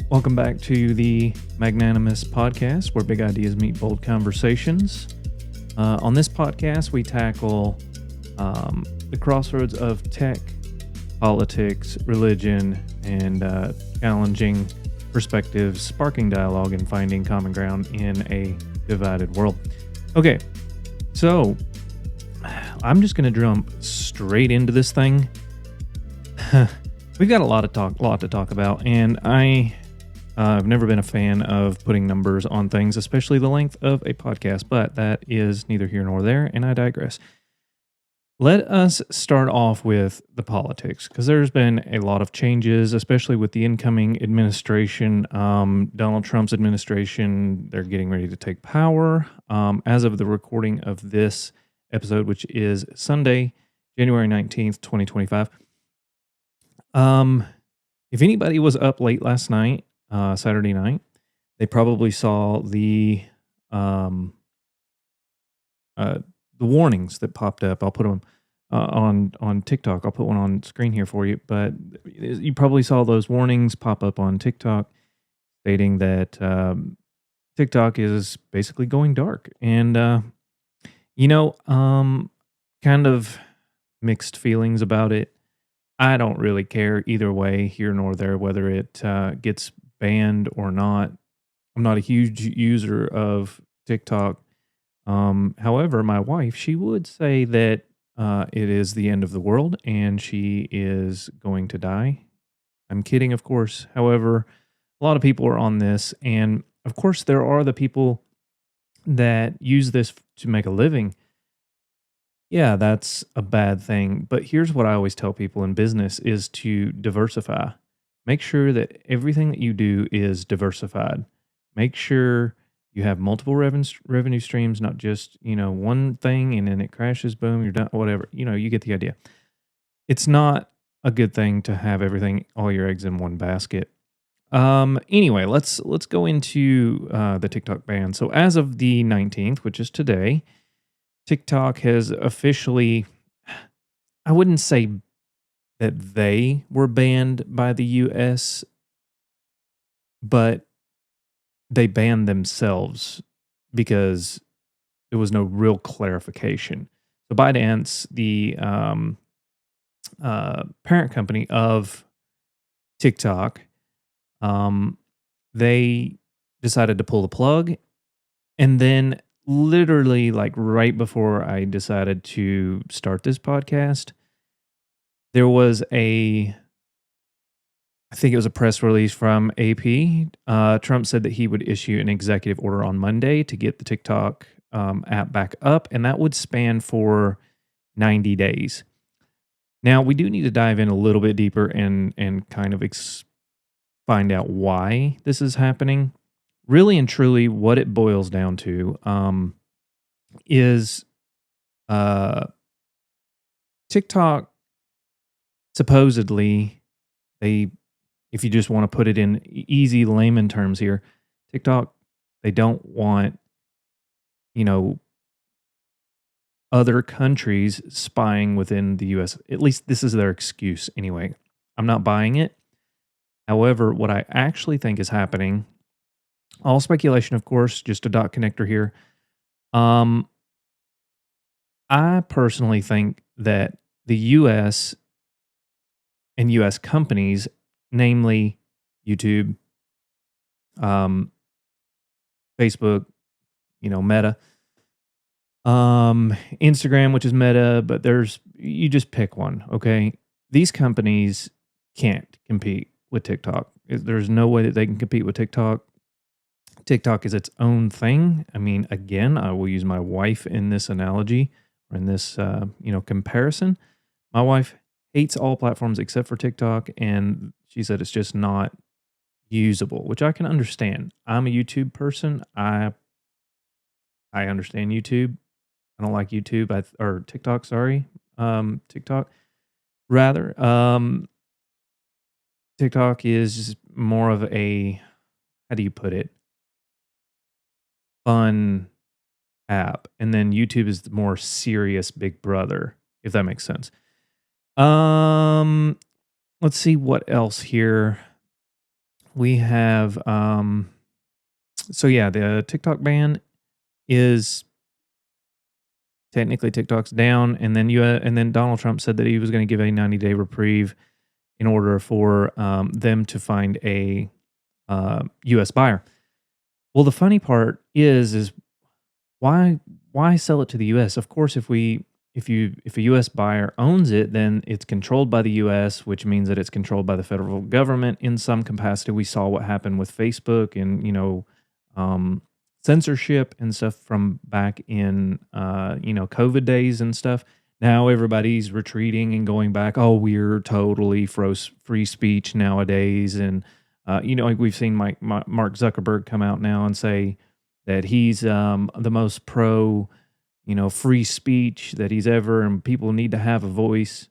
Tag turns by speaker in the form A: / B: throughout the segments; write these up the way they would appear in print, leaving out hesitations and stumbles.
A: Welcome back to the Magnanimous Podcast, where big ideas meet bold conversations. On this podcast, we tackle the crossroads of tech, politics, religion, and challenging perspectives, sparking dialogue, and finding common ground in a divided world. Okay, so I'm just going to jump straight into this thing. We've got a lot to talk about, and I've never been a fan of putting numbers on things, especially the length of a podcast, but that is neither here nor there, and I digress. Let us start off with the politics, because there's been a lot of changes, especially with the incoming administration. Donald Trump's administration, they're getting ready to take power. As of the recording of this episode, which is Sunday, January 19th, 2025. If anybody was up late last night, Saturday night, they probably saw the warnings that popped up. I'll put them on TikTok. I'll put one on screen here for you, but you probably saw those warnings pop up on TikTok stating that TikTok is basically going dark. And, kind of mixed feelings about it. I don't really care either way, here nor there, whether it gets banned or not. I'm not a huge user of TikTok. However, my wife, she would say that it is the end of the world and she is going to die. I'm kidding, of course. However, a lot of people are on this, and of course, there are the people that use this to make a living. Yeah, that's a bad thing. But here's what I always tell people in business is to diversify. Make sure that everything that you do is diversified. Make sure you have multiple revenue streams, not just, one thing and then it crashes, boom, you're done, whatever. You get the idea. It's not a good thing to have all your eggs in one basket. Anyway, let's go into the TikTok ban. So as of the 19th, which is today, TikTok has officially, I wouldn't say that they were banned by the US, but they banned themselves because there was no real clarification. So ByteDance, the parent company of TikTok, they decided to pull the plug, and then literally like right before I decided to start this podcast, there was I think it was a press release from AP. Trump said that he would issue an executive order on Monday to get the TikTok app back up, and that would span for 90 days. Now, we do need to dive in a little bit deeper and kind of find out why this is happening. Really and truly, what it boils down to is TikTok supposedly, if you just want to put it in easy layman terms here, TikTok, they don't want, other countries spying within the US. At least this is their excuse anyway. I'm not buying it. However, what I actually think is happening, all speculation, of course, just a dot connector here. I personally think that the US and US companies, namely YouTube, Facebook, Meta, Instagram, which is Meta, but you just pick one, okay? These companies can't compete with TikTok. There's no way that they can compete with TikTok. TikTok is its own thing. I mean, again, I will use my wife in this analogy or in this, comparison. My wife hates all platforms except for TikTok, and she said it's just not usable, which I can understand. I'm a YouTube person. I understand YouTube. I don't like YouTube or TikTok. Sorry, TikTok. Rather, TikTok is more of a, how do you put it, fun app, and then YouTube is the more serious big brother, if that makes sense. Let's see what else here. we have, so yeah, the TikTok ban is technically TikTok's down, and then Donald Trump said that he was going to give a 90-day reprieve in order for them to find a U.S. buyer. Well, the funny part is why sell it to the U.S.? Of course, if a U.S. buyer owns it, then it's controlled by the U.S., which means that it's controlled by the federal government in some capacity. We saw what happened with Facebook and um, censorship and stuff from back in COVID days and stuff. Now everybody's retreating and going back. Oh, we're totally free speech nowadays, and like we've seen Mark Zuckerberg come out now and say that he's the most pro, free speech that he's ever, and people need to have a voice,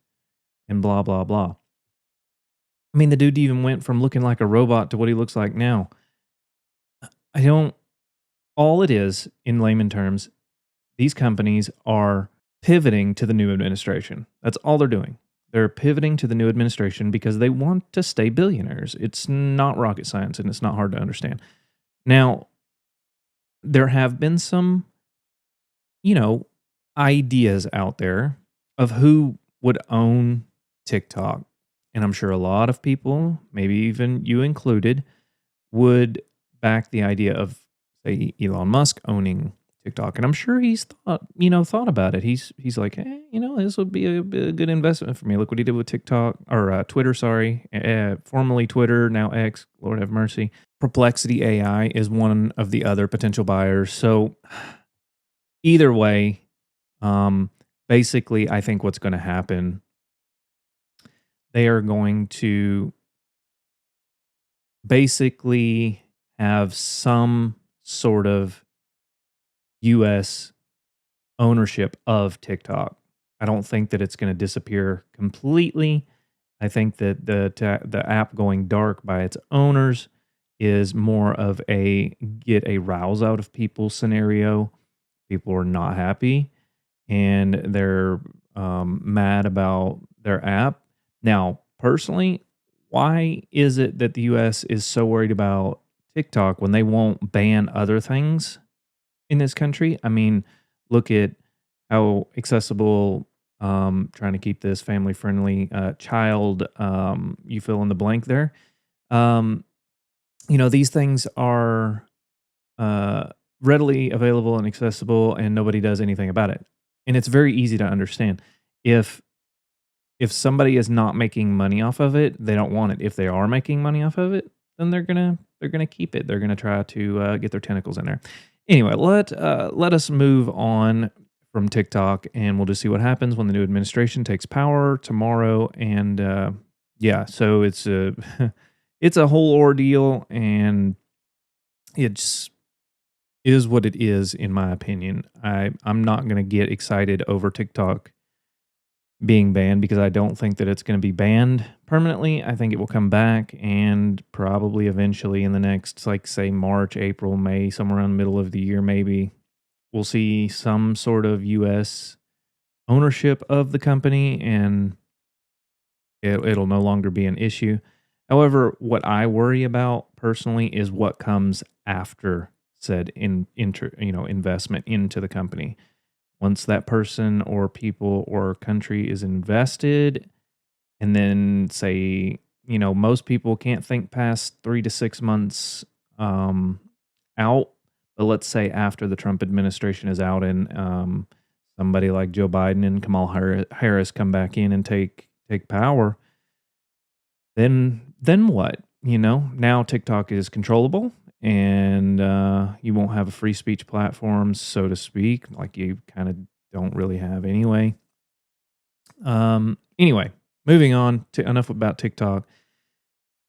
A: and blah blah blah. I mean, the dude even went from looking like a robot to what he looks like now. I don't. All it is, in layman terms, these companies are pivoting to the new administration. That's all they're doing. They're pivoting to the new administration because they want to stay billionaires. It's not rocket science, and it's not hard to understand. Now, there have been some, ideas out there of who would own TikTok. And I'm sure a lot of people, maybe even you included, would back the idea of, say, Elon Musk owning TikTok. And I'm sure he's thought about it. He's like, hey, this would be a good investment for me. Look what he did with TikTok or Twitter, sorry, formerly Twitter, now X. Lord have mercy. Perplexity AI is one of the other potential buyers. So either way, basically, I think what's going to happen, they are going to basically have some sort of U.S. ownership of TikTok. I don't think that it's going to disappear completely. I think that the app going dark by its owners is more of a get a rouse out of people scenario. People are not happy and they're mad about their app. Now, personally, why is it that the US is so worried about TikTok when they won't ban other things in this country? I mean, look at how accessible, trying to keep this family friendly, child, you fill in the blank there. Um, these things are readily available and accessible, and nobody does anything about it. And it's very easy to understand. If somebody is not making money off of it, they don't want it. If they are making money off of it, then they're gonna keep it. They're gonna try to get their tentacles in there. Anyway, let us move on from TikTok, and we'll just see what happens when the new administration takes power tomorrow. And yeah, so it's a it's a whole ordeal, and it just is what it is, in my opinion. I'm not going to get excited over TikTok being banned because I don't think that it's going to be banned permanently. I think it will come back, and probably eventually in the next, like, say, March, April, May, somewhere around the middle of the year, maybe we'll see some sort of U.S. ownership of the company, and it'll no longer be an issue. However, what I worry about personally is what comes after said investment into the company. Once that person or people or country is invested, and then say, most people can't think past 3 to 6 months out, but let's say after the Trump administration is out, and somebody like Joe Biden and Kamala Harris come back in and take power, then what? Now TikTok is controllable, and you won't have a free speech platform, so to speak, like you kind of don't really have anyway. Anyway, moving on to enough about TikTok.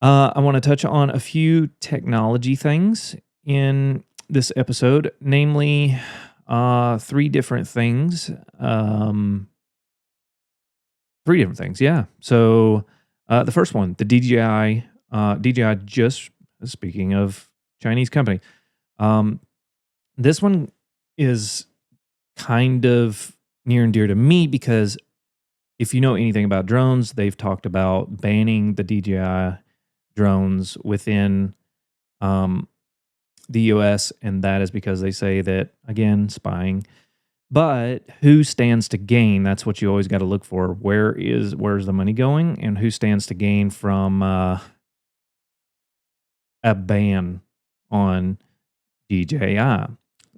A: I want to touch on a few technology things in this episode, namely 3 different things. 3 different things, yeah. So the first one, the DJI. DJI, just speaking of Chinese company, this one is kind of near and dear to me because if you know anything about drones, they've talked about banning the DJI drones within um, the US, and that is because they say that, again, spying. But who stands to gain? That's what you always got to look for. Where's the money going, and who stands to gain from a ban on DJI?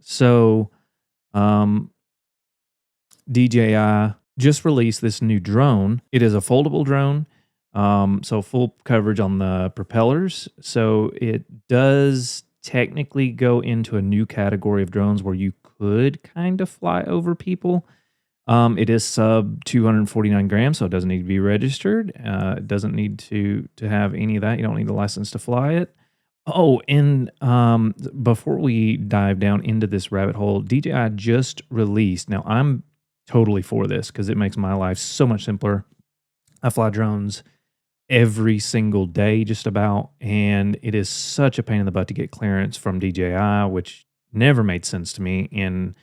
A: So um, DJI just released this new drone. It is a foldable drone, so full coverage on the propellers. So it does technically go into a new category of drones where you could kind of fly over people. It is sub 249 grams, so it doesn't need to be registered. It doesn't need to have any of that. You don't need a license to fly it. Oh, and before we dive down into this rabbit hole, DJI just released. Now, I'm totally for this because it makes my life so much simpler. I fly drones every single day, just about, and it is such a pain in the butt to get clearance from DJI, which never made sense to me. And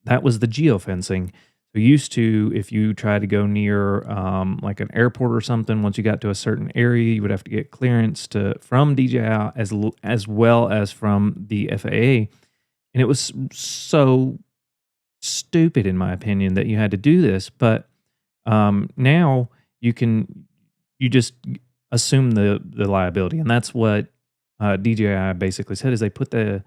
A: that was the geofencing. So used to, if you tried to go near like an airport or something, once you got to a certain area, you would have to get clearance from DJI as well as from the FAA, and it was so stupid in my opinion that you had to do this. But now you just assume the liability, and that's what DJI basically said is they put it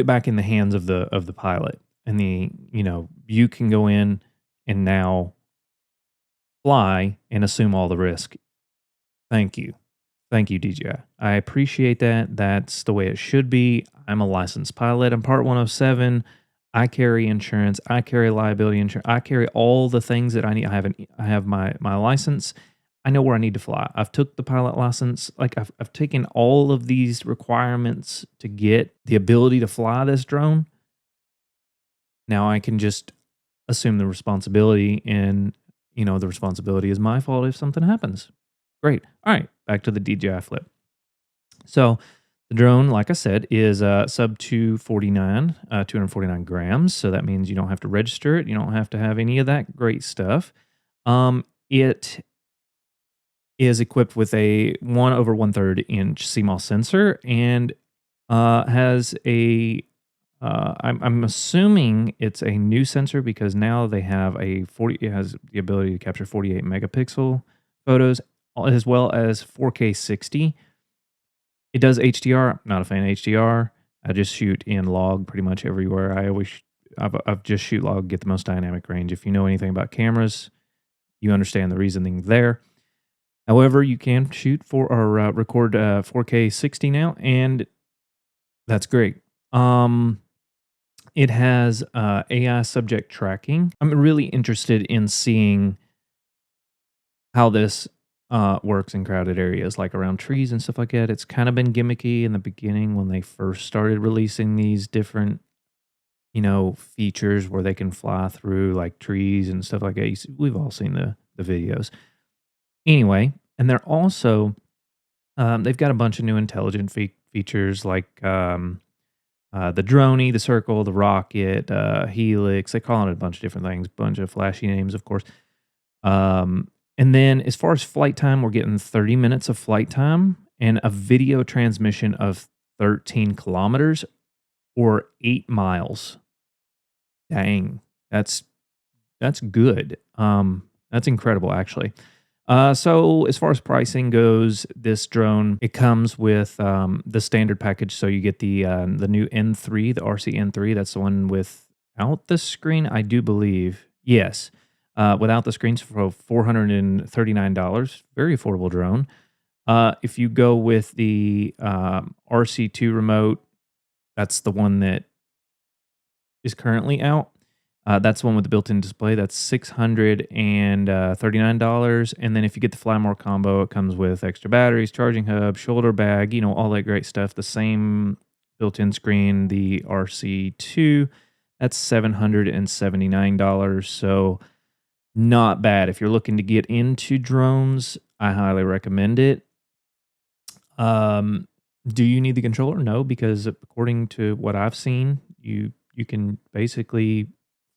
A: back in the hands of the pilot, and you can go in and now fly and assume all the risk. Thank you. Thank you, DJI. I appreciate that. That's the way it should be. I'm a licensed pilot. I'm part 107. I carry insurance. I carry liability insurance. I carry all the things that I need. I have my license. I know where I need to fly. I've took the pilot license. Like I've taken all of these requirements to get the ability to fly this drone. Now I can just assume the responsibility, and the responsibility is my fault if something happens. Great. All right, back to the DJI Flip. So the drone, like I said, is sub 249 grams. So that means you don't have to register it. You don't have to have any of that great stuff. It is equipped with a 1/1/3 inch CMOS sensor, and has a I'm assuming it's a new sensor because now they have it has the ability to capture 48 megapixel photos as well as 4K 60. It does HDR. I'm not a fan of HDR. I just shoot in log pretty much everywhere. I've just shoot log, get the most dynamic range. If you know anything about cameras, you understand the reasoning there. However, you can shoot record 4K 60 now, and that's great. It has AI subject tracking. I'm really interested in seeing how this works in crowded areas, like around trees and stuff like that. It's kind of been gimmicky in the beginning when they first started releasing these different, features where they can fly through like trees and stuff like that. We've all seen the videos. Anyway, and they're also they've got a bunch of new intelligent features like the droney, the circle, the rocket, helix. They call it a bunch of different things, bunch of flashy names, of course. And then as far as flight time, we're getting 30 minutes of flight time and a video transmission of 13 kilometers or 8 miles. Dang, that's good. That's incredible, actually. So as far as pricing goes, this drone, it comes with the standard package. So you get the new N3, the RC N3. That's the one without the screen, I do believe. Yes, without the screens for $439. Very affordable drone. If you go with the RC2 remote, that's the one that is currently out. That's the one with the built-in display. That's $639. And then if you get the Fly More combo, it comes with extra batteries, charging hub, shoulder bag, all that great stuff. The same built-in screen, the RC2, that's $779. So not bad. If you're looking to get into drones, I highly recommend it. Do you need the controller? No, because according to what I've seen, you can basically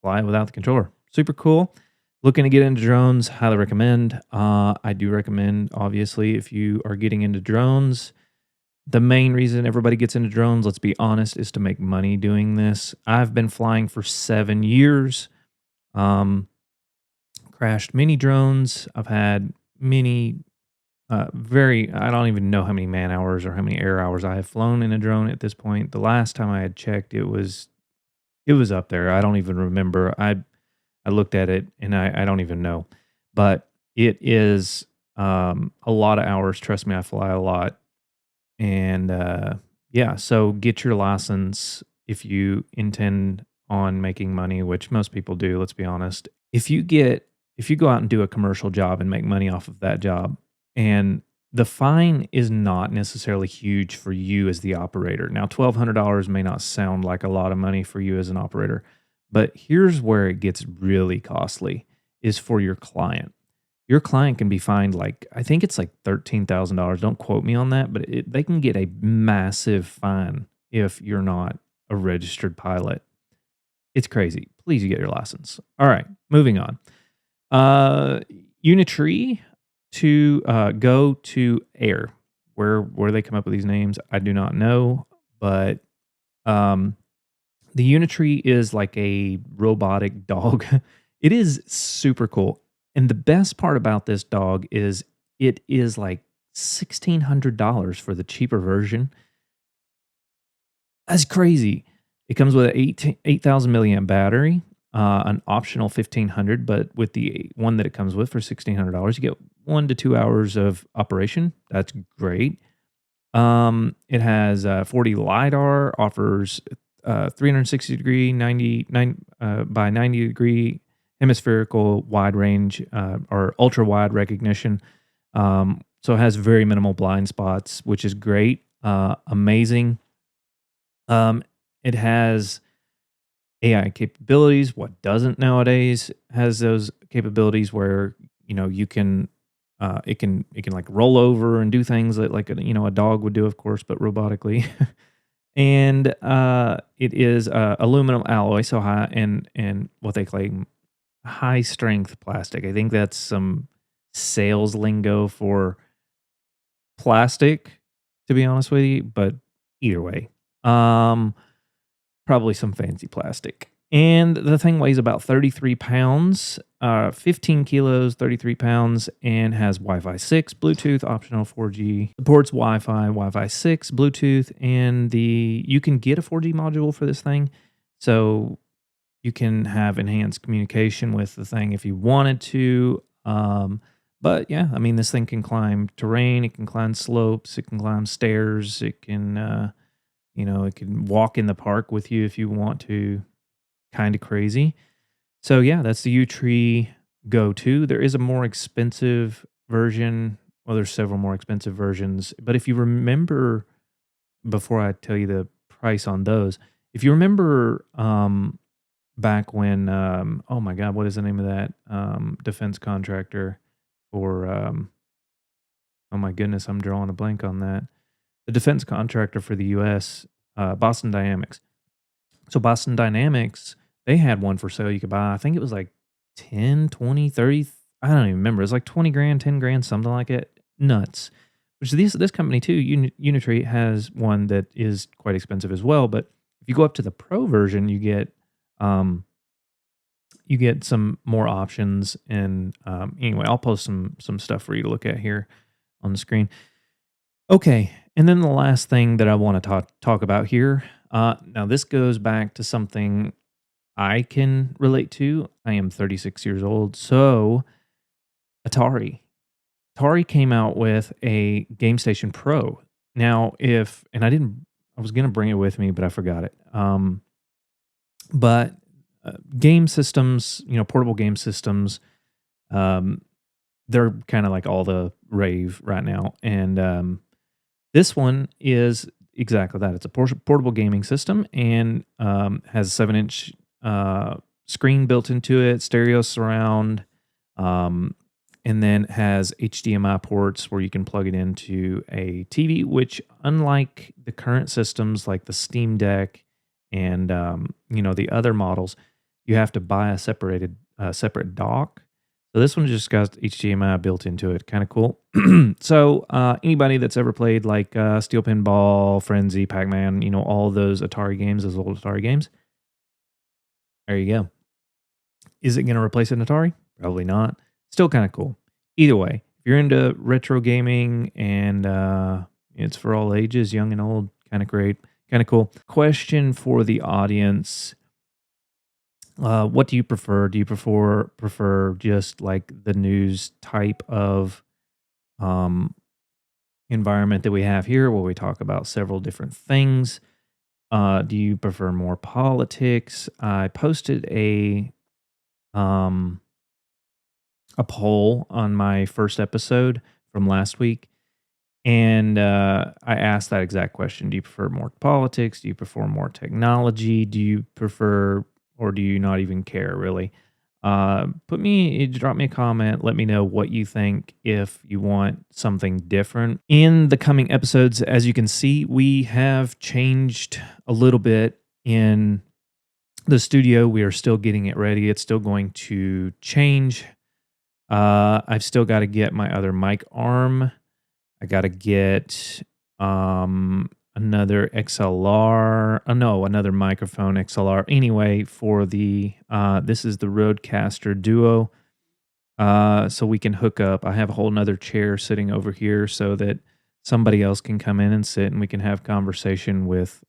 A: fly without the controller. Super cool. Looking to get into drones, highly recommend. I do recommend, obviously, if you are getting into drones, the main reason everybody gets into drones, let's be honest, is to make money doing this. I've been flying for 7 years. Um, Crashed many drones. I've had many, I don't even know how many man hours or how many air hours I have flown in a drone at this point. The last time I had checked, it was up there. I don't even remember. I looked at it and I don't even know. But it is a lot of hours. Trust me, I fly a lot. And yeah, so get your license if you intend on making money, which most people do, let's be honest. If you go out and do a commercial job and make money off of that job, and the fine is not necessarily huge for you as the operator. Now, $1,200 may not sound like a lot of money for you as an operator, but here's where it gets really costly is for your client. Your client can be fined like I think it's like $13,000. Don't quote me on that, but they can get a massive fine if you're not a registered pilot. It's crazy. Please get your license. All right, moving on. Uh, Unitree to go to air. Where they come up with these names, I do not know, but um, the Unitree is like a robotic dog. It is super cool. And the best part about this dog is it is like $1,600 for the cheaper version. That's crazy. It comes with an 8,000 milliamp battery, an optional 1,500, but with the one that it comes with for $1,600, you get 1 to 2 hours of operation. That's great. It has 40 LiDAR, offers 360 degree, 99 by 90 degree hemispherical wide range or ultra wide recognition. So it has very minimal blind spots, which is great. Amazing. It has AI capabilities. What doesn't nowadays has those capabilities where you can it can like roll over and do things that like a dog would do, of course, but robotically. And it is aluminum alloy, so high and what they claim high strength plastic. I think that's some sales lingo for plastic, to be honest with you. But either way, um, probably some fancy plastic. And the thing weighs about 33 pounds, 15 kilos, 33 pounds, and has Wi-Fi 6, Bluetooth, optional 4G. Supports Wi-Fi 6, Bluetooth, and you can get a 4G module for this thing. So you can have enhanced communication with the thing if you wanted to. But yeah, I mean, this thing can climb terrain, it can climb slopes, it can climb stairs, it can, it can walk in the park with you if you want to. Kind of crazy. So yeah, that's the Utree Go 2. There is a more expensive version. Well, there's several more expensive versions. But if you remember, before I tell you the price on those, if you remember back when, oh my God, what is the name of that defense contractor for, oh my goodness, I'm drawing a blank on that. The defense contractor for the U.S., Boston Dynamics. So Boston Dynamics, they had one for sale you could buy. I think it was like 10, 20, 30. I don't even remember. It was like 20 grand, 10 grand, something like it. Nuts. Which this company too, Unitree, has one that is quite expensive as well. But if you go up to the pro version, you get some more options. And anyway, I'll post some stuff for you to look at here on the screen. Okay, and then the last thing that I want to talk about here. Now this goes back to something I can relate to. I am 36 years old, so Atari. Atari came out with a Gamestation Pro. Now, I was gonna bring it with me, but I forgot it. But game systems, portable game systems, um, they're kind of like all the rave right now, and this one is exactly that. It's a portable gaming system and has a 7-inch screen built into it, stereo surround, and then has HDMI ports where you can plug it into a TV, which unlike the current systems like the Steam Deck and the other models, you have to buy a separate dock. So this one just got HDMI built into it. Kind of cool. So anybody that's ever played like Steel Pinball, Frenzy, Pac-Man, all those Atari games, those old Atari games, there you go. Is it going to replace an Atari? Probably not. Still kind of cool. Either way, if you're into retro gaming and it's for all ages, young and old, kind of great, kind of cool. Question for the audience. What do you prefer? Do you prefer just like the news type of environment that we have here where we talk about several different things? Do you prefer more politics? I posted a poll on my first episode from last week, and I asked that exact question. Do you prefer more politics? Do you prefer more technology? Do you prefer, or do you not even care really? Drop me a comment. Let me know what you think if you want something different. In the coming episodes, as you can see, we have changed a little bit in the studio. We are still getting it ready. It's still going to change. I've still got to get my other mic arm. I got to get another XLR. Another microphone XLR. Anyway, for the this is the Rodecaster Duo. So we can hook up. I have a whole nother chair sitting over here so that somebody else can come in and sit and we can have conversation with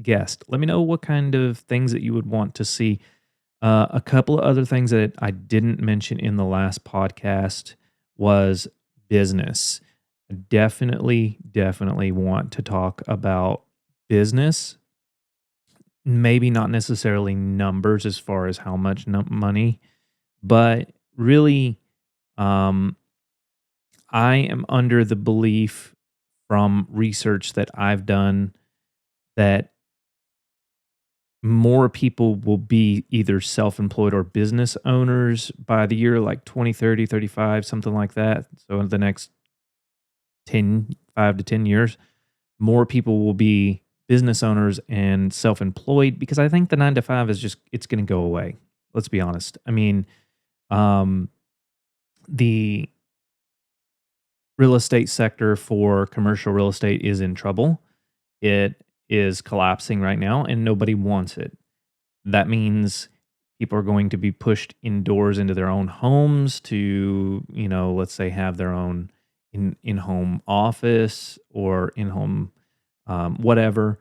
A: guests. Let me know what kind of things that you would want to see. A couple of other things that I didn't mention in the last podcast was business. I definitely want to talk about business. Maybe not necessarily numbers as far as how much money, but really, I am under the belief from research that I've done that more people will be either self-employed or business owners by the year like 2030, 35, something like that. So in the next 5 to 10 years, more people will be business owners and self-employed, because I think the 9 to 5 it's going to go away. Let's be honest. I mean, the real estate sector for commercial real estate is in trouble. It is collapsing right now and nobody wants it. That means people are going to be pushed indoors into their own homes to, let's say have their own in-home office or in-home whatever.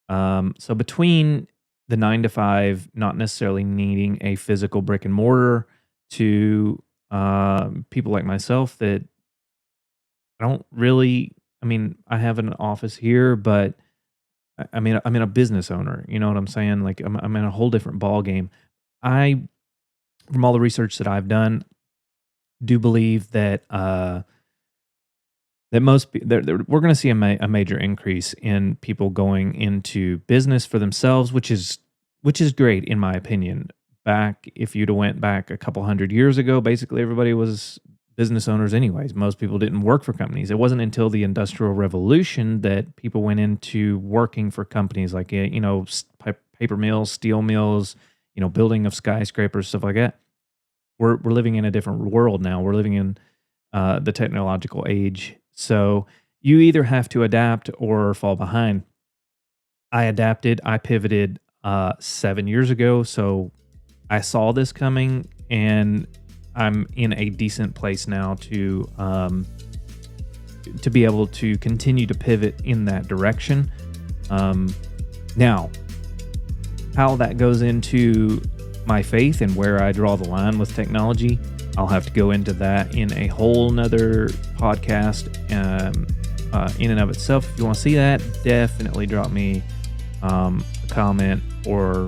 A: So between the 9 to 5, not necessarily needing a physical brick and mortar, to people like myself that I don't really, I have an office here, but I'm a business owner. You know what I'm saying? Like I'm in a whole different ball game. From all the research that I've done, do believe that we're going to see a major increase in people going into business for themselves, which is great in my opinion. If you'd have went back a couple hundred years ago, basically everybody was business owners anyways. Most people didn't work for companies. It wasn't until the Industrial Revolution that people went into working for companies like, paper mills, steel mills, building of skyscrapers, stuff like that. We're living in a different world now. We're living in the technological age. So you either have to adapt or fall behind. I adapted. I pivoted 7 years ago. So I saw this coming, and I'm in a decent place now to be able to continue to pivot in that direction. Now, how that goes into my faith and where I draw the line with technology, I'll have to go into that in a whole nother podcast in and of itself. If you want to see that, definitely drop me a comment or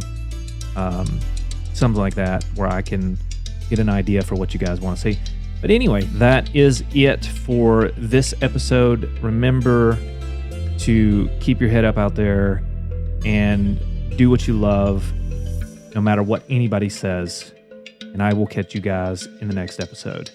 A: something like that where I can get an idea for what you guys want to see. But anyway, that is it for this episode. Remember to keep your head up out there and do what you love, no matter what anybody says. And I will catch you guys in the next episode.